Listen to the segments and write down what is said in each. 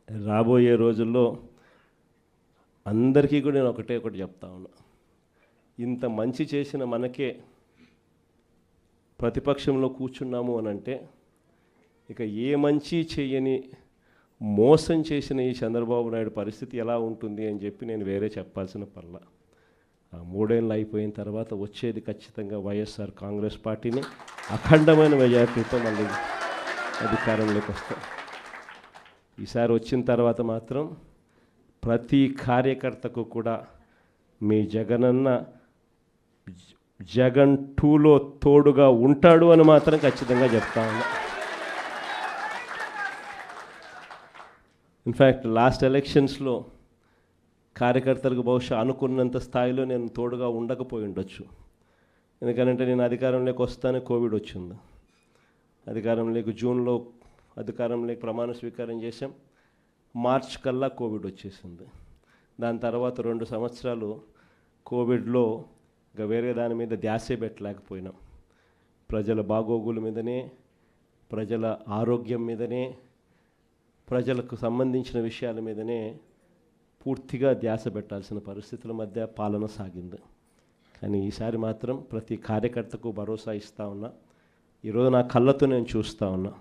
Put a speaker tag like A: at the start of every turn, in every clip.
A: రాబోయే రోజుల్లో అందరికీ కూడా నేను ఒకటి చెప్తా ఉన్నా. ఇంత మంచి చేసిన మనకే ప్రతిపక్షంలో కూర్చున్నాము అని అంటే ఇక ఏ మంచి చేయని మోసం చేసిన ఈ చంద్రబాబు నాయుడు పరిస్థితి ఎలా ఉంటుంది అని చెప్పి నేను వేరే చెప్పాల్సిన పర్ల. ఆ 3 ఏళ్ళు అయిపోయిన తర్వాత వచ్చేది ఖచ్చితంగా వైఎస్ఆర్ కాంగ్రెస్ పార్టీని అఖండమైన మెజారిటీతో మళ్ళీ అధికారంలోకి వస్తాం. ఈసారి వచ్చిన తర్వాత మాత్రం ప్రతి కార్యకర్తకు కూడా మీ జగనన్న జగన్ 2లో తోడుగా ఉంటాడు అని మాత్రం ఖచ్చితంగా చెప్తా ఉన్నా. ఇన్ఫ్యాక్ట్ లాస్ట్ ఎలక్షన్స్లో కార్యకర్తలకు బహుశా అనుకున్నంత స్థాయిలో నేను తోడుగా ఉండకపోయి ఉండొచ్చు. ఎందుకంటే నేను అధికారంలోకి వస్తానే కోవిడ్ వచ్చింది. అధికారంలోకి జూన్లో అధికారంలోకి ప్రమాణ స్వీకారం చేశాం. మార్చ్ కల్లా కోవిడ్ వచ్చేసింది. దాని తర్వాత 2 సంవత్సరాలు కోవిడ్లో ఇంకా వేరే దాని మీద ధ్యాసే పెట్టలేకపోయినాం. ప్రజల బాగోగుల మీదనే, ప్రజల ఆరోగ్యం మీదనే, ప్రజలకు సంబంధించిన విషయాల మీదనే పూర్తిగా ధ్యాస పెట్టాల్సిన పరిస్థితుల మధ్య పాలన సాగింది. కానీ ఈసారి మాత్రం ప్రతి కార్యకర్తకు భరోసా ఇస్తూ ఉన్నా. ఈరోజు నా కళ్ళతో నేను చూస్తూ ఉన్నా.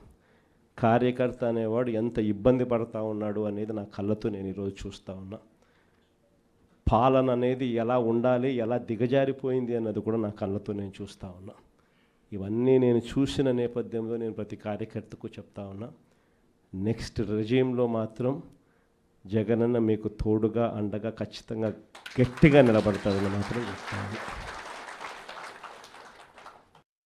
A: కార్యకర్త అనేవాడు ఎంత ఇబ్బంది పడతా ఉన్నాడు అనేది నా కళ్ళతో నేను ఈరోజు చూస్తూ ఉన్నా. పాలన అనేది ఎలా ఉండాలి, ఎలా దిగజారిపోయింది అన్నది కూడా నా కళ్ళతో నేను చూస్తూ ఉన్నా. ఇవన్నీ నేను చూసిన నేపథ్యంలో నేను ప్రతి కార్యకర్తకు చెప్తా ఉన్నా, నెక్స్ట్ రెజీమ్లో మాత్రం జగనన్న మీకు తోడుగా అండగా ఖచ్చితంగా గట్టిగా నిలబడతాడని మాత్రం చెప్తా ఉన్నా.